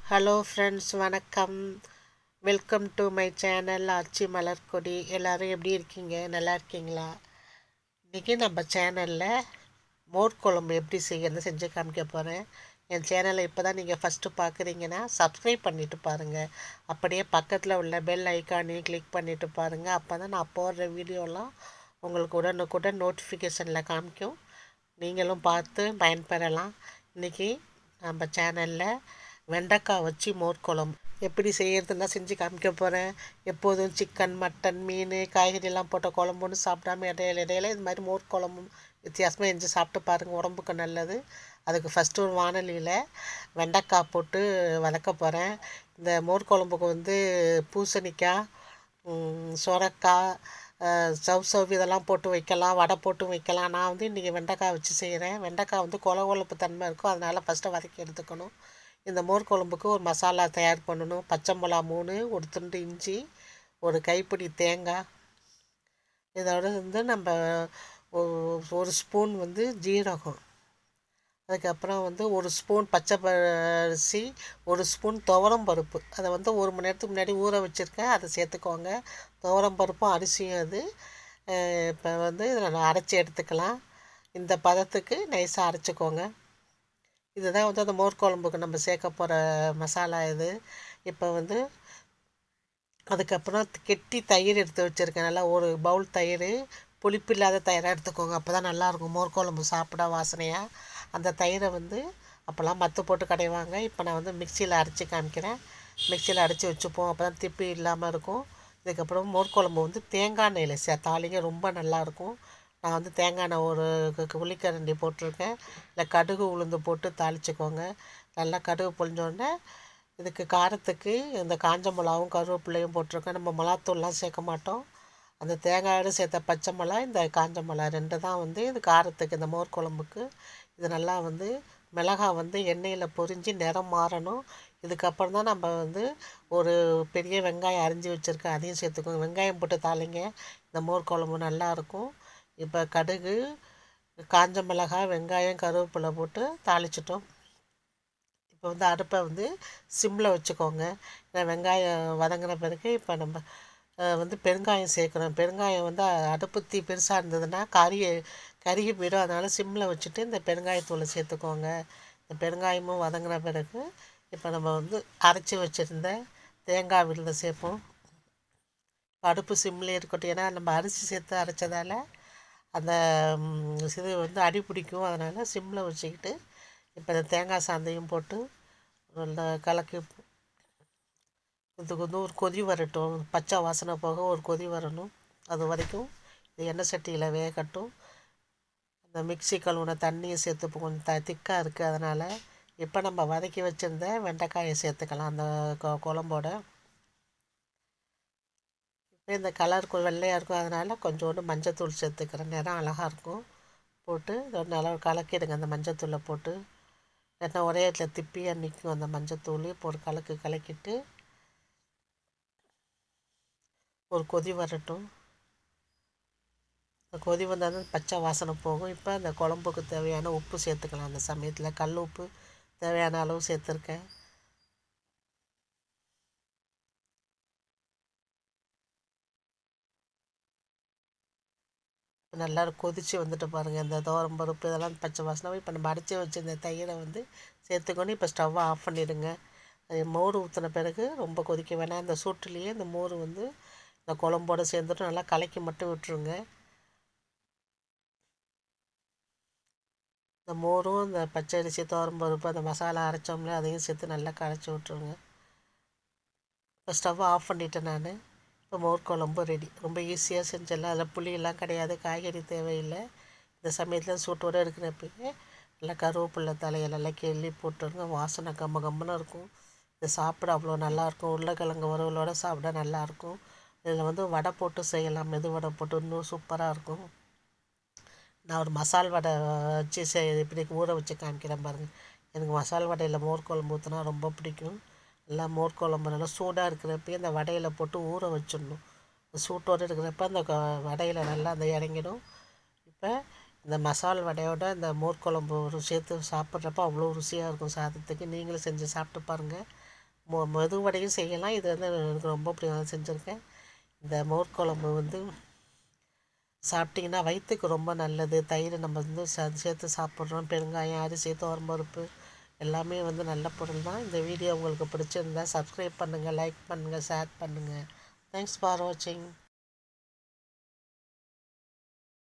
Hello friends, வணக்கம். Welcome to my channel ஆச்சி மலர்கொடி. எல்லோரும் எப்படி இருக்கீங்க? நல்லா இருக்கீங்களா? இன்றைக்கி நம்ம சேனலில் மோர் குழம்பு எப்படி செய்யணும்னு செஞ்சு காமிக்க போகிறேன். என் சேனலை இப்போ தான் நீங்கள் ஃபஸ்ட்டு பார்க்குறீங்கன்னா சப்ஸ்கிரைப் பண்ணிவிட்டு பாருங்கள். அப்படியே பக்கத்தில் உள்ள பெல் ஐக்கானையும் கிளிக் பண்ணிவிட்டு பாருங்கள். அப்போ தான் நான் போடுற வீடியோலாம் உங்களுக்கு உடனுக்குடன் நோட்டிஃபிகேஷனில் காமிக்கும். நீங்களும் பார்த்து பயன்பெறலாம். இன்றைக்கி நம்ம சேனலில் வெண்டைக்காய் வச்சு மோர் குழம்பு எப்படி செய்கிறதுனா செஞ்சு காமிக்க போகிறேன். எப்போதும் சிக்கன், மட்டன், மீன், காய்கறியெல்லாம் போட்ட குழம்புன்னு சாப்பிடாம இடையில இது மாதிரி மோர் குழம்பும் வித்தியாசமாக செஞ்சு சாப்பிட்டு பாருங்கள், உடம்புக்கு நல்லது. அதுக்கு ஃபஸ்ட்டு ஒரு வானலியில் வெண்டைக்காய் போட்டு வதக்க போகிறேன். இந்த மோர் குழம்புக்கு வந்து பூசணிக்காய், சொரக்காய், சவ் இதெல்லாம் போட்டு வைக்கலாம், வடை போட்டு வைக்கலாம். நான் வந்து இன்றைக்கி வெண்டைக்காய் வச்சு செய்கிறேன். வெண்டைக்காய் வந்து கொழப்பு தன்மை இருக்கும், அதனால் ஃபஸ்ட்டு வதக்கி எடுத்துக்கணும். இந்த மோர் குழம்புக்கு ஒரு மசாலா தயார் பண்ணணும். பச்சை மிளகா 3, ஒரு துண்டு இஞ்சி, ஒரு கைப்பிடி தேங்காய், இதோட வந்து நம்ம ஒரு ஸ்பூன் வந்து ஜீரகம், அதுக்கப்புறம் வந்து ஒரு ஸ்பூன் பச்சை அரிசி, ஒரு ஸ்பூன் துவரம் பருப்பு. அதை வந்து 1 மணி நேரத்துக்கு முன்னாடி ஊற வச்சுருக்கேன், அதை சேர்த்துக்கோங்க. துவரம் பருப்பும் அரிசியும் அது இப்போ வந்து இதில் அரைச்சி எடுத்துக்கலாம். இந்த பதத்துக்கு நைஸாக அரைச்சிக்கோங்க. இதுதான் வந்து அந்த மோர் குழம்புக்கு நம்ம சேர்க்க போகிற மசாலா இது. இப்போ வந்து அதுக்கப்புறம் கெட்டி தயிர் எடுத்து வச்சுருக்கேன். நல்லா ஒரு பவுல் தயிர், புளிப்பு இல்லாத தயிராக எடுத்துக்கோங்க. அப்போ தான் நல்லாயிருக்கும் மோர் குழம்பு சாப்பிட வாசனையாக. அந்த தயிரை வந்து அப்போல்லாம் மத்து போட்டு கடைவாங்க. இப்போ நான் வந்து மிக்சியில் அரைச்சி காமிக்கிறேன். மிக்சியில் அரைச்சி வச்சுப்போம், அப்போ தான் திப்பி இல்லாமல் இருக்கும். இதுக்கப்புறம் மோர் குழம்பு வந்து தேங்காய் எண்ணெயில் தாளிங்க ரொம்ப நல்லாயிருக்கும். நான் வந்து தேங்காய் எண்ணெய் ஒரு உளிக்கரண்டி போட்டிருக்கேன். இல்லை கடுகு உளுந்து போட்டு தாளிச்சிக்கோங்க. நல்லா கடுகு பொழிஞ்சோடனே இதுக்கு காரத்துக்கு இந்த காஞ்ச மிளகாவும் கருவேப்பிலையும் போட்டிருக்கேன். நம்ம மிளகாத்தூள்லாம் சேர்க்க மாட்டோம். அந்த தேங்காயோடு சேர்த்த பச்சை மிளகா, இந்த காஞ்ச மிளகா 2 தான் வந்து இது காரத்துக்கு, இந்த மோர் குழம்புக்கு. இது நல்லா வந்து மிளகா வந்து எண்ணெயில் பொரிஞ்சு நிறம் மாறணும். இதுக்கப்புறம் தான் நம்ம வந்து ஒரு பெரிய வெங்காயம் அரிஞ்சு வச்சுருக்கேன், அதையும் சேர்த்துக்கோங்க. வெங்காயம் போட்டு தாளிங்க, இந்த மோர் குழம்பு நல்லாயிருக்கும். இப்போ கடுகு, காஞ்ச மிளகாய், வெங்காயம், கருவேப்பிலை போட்டு தாளிச்சிட்டோம். இப்போ வந்து அடுப்பை வந்து சிம்மில் வச்சுக்கோங்க. வெங்காயம் வதங்கின பிறகு இப்போ நம்ம வந்து பெருங்காயம் சேர்க்குறோம். பெருங்காயம் வந்து அடுப்பு தீ பெருசாக இருந்ததுன்னா கருகி போயிடும். அதனால் சிம்மில் வச்சுட்டு இந்த பெருங்காயத்தூளை சேர்த்துக்கோங்க. இந்த பெருங்காயமும் வதங்கின பிறகு இப்போ நம்ம வந்து அரைச்சி வச்சுருந்த தேங்காய் விழுதை சேர்ப்போம். அடுப்பு சிம்லேயே இருக்கட்டும், ஏன்னா நம்ம அரிசி சேர்த்து அரைச்சதால் அந்த இது வந்து அடி பிடிக்கும். அதனால் சிம்மில் வச்சுக்கிட்டு இப்போ இந்த தேங்காய் சாந்தையும் போட்டு நல்லா கலக்கி இதுக்கு வந்து ஒரு கொதி வரட்டும். பச்சை வாசனை போக ஒரு கொதி வரணும். அது வரைக்கும் இது எண்ணெய் சட்டியில் வேகட்டும். அந்த மிக்சி கழுவுன தண்ணியை சேர்த்து கொஞ்சம் திக்காக இருக்குது, அதனால் இப்போ நம்ம வதக்கி வச்சுருந்த வெண்டைக்காயை சேர்த்துக்கலாம் அந்த குழம்போட. இந்த கலர் வெள்ளையாக இருக்கும், அதனால் கொஞ்சோண்டு மஞ்சத்தூள் சேர்த்துக்கிறேன், நிறம் அழகாக இருக்கும். போட்டு நல்லா கலக்கிடுங்க அந்த மஞ்சத்தூளை போட்டு. ஏன்னா ஒரே இடத்துல திப்பியாக நிற்கும் அந்த மஞ்சத்தூள். இப்போ ஒரு கலக்கிட்டு ஒரு கொதி வரட்டும். அந்த கொதி வந்தால் தான் பச்சை வாசனை போகும். இப்போ அந்த குழம்புக்கு தேவையான உப்பு சேர்த்துக்கலாம். அந்த சமயத்தில் கல் உப்பு தேவையான அளவு சேர்த்துருக்கேன். நல்லா கொதித்து வந்துட்டு பாருங்கள். இந்த துவரம் பருப்பு இதெல்லாம் பச்சை வாசனை. இப்போ நம்ம அரைச்சி வச்சுருந்த தயிரை வந்து சேர்த்துக்கணும். இப்போ ஸ்டவ்வை ஆஃப் பண்ணிவிடுங்க. மோர் ஊற்றின பிறகு ரொம்ப கொதிக்க வேணாம். இந்த சூட்டுலேயே இந்த மோர் வந்து இந்த குழம்போடு சேர்ந்துட்டு நல்லா கலக்கி மட்டும் விட்டுருங்க. இந்த மோரும் இந்த பச்சரிசி, துவரம் பருப்பு, அந்த மசாலா அரைச்சோம்ல அதையும் சேர்த்து நல்லா கரைச்சி விட்ருங்க. இப்போ ஸ்டவ்வை ஆஃப் பண்ணிவிட்டேன் நான். இப்போ மோர் குழம்பு ரெடி. ரொம்ப ஈஸியாக செஞ்சிடலாம். அதில் புளியெல்லாம் கிடையாது, காய்கறி தேவையில்லை. இந்த சமயத்தில் சூட்டோடு இருக்கிறப்பயே நல்லா கருவேப்பிலை தலையெல்லாம் கிள்ளி போட்டுருங்க. வாசனை கம்மன்னு இருக்கும். இது சாப்பிட அவ்வளோ நல்லாயிருக்கும். உருளைக்கிழங்கு வறுவலோடு சாப்பிட நல்லாயிருக்கும். இதில் வந்து வடை போட்டு செய்யலாம், மெது வடை போட்டு இன்னும் சூப்பராக இருக்கும். நான் ஒரு மசால் வடை வச்சு இப்படி ஊற வச்சு காமிக்கிறேன் பாருங்கள். எனக்கு மசால் வடையில் மோர் குழம்பு ஊற்றினா ரொம்ப பிடிக்கும். எல்லாம் மோர் குழம்பு நல்லா சூடாக இருக்கிறப்பயே அந்த வடையில் போட்டு ஊற வச்சிடணும். சூட்டோடு இருக்கிறப்ப அந்த வடையில் நல்லா அந்த இறங்கிடும். இப்போ இந்த மசால் வடையோட இந்த மோர் குழம்பு சேர்த்து சாப்பிட்றப்ப அவ்வளோ ருசியாக இருக்கும் சாதத்துக்கு. நீங்களும் செஞ்சு சாப்பிட்டு பாருங்கள். மெதுவடையும் செய்யலாம். இது வந்து எனக்கு ரொம்ப பிடிக்கும், செஞ்சுருக்கேன். இந்த மோர் குழம்பு வந்து சாப்பிட்டிங்கன்னா வயிற்றுக்கு ரொம்ப நல்லது. தயிர் நம்ம வந்து சேர்த்து சாப்பிட்றோம். பெருங்காயம், அரிசி, துவரம்பருப்பு எல்லாமே வந்து நல்ல பொருள் தான். இந்த வீடியோ உங்களுக்கு பிடிச்சிருந்தா சப்ஸ்கிரைப் பண்ணுங்கள், லைக் பண்ணுங்கள், ஷேர் பண்ணுங்கள். தேங்க்ஸ் ஃபார் வாட்சிங்.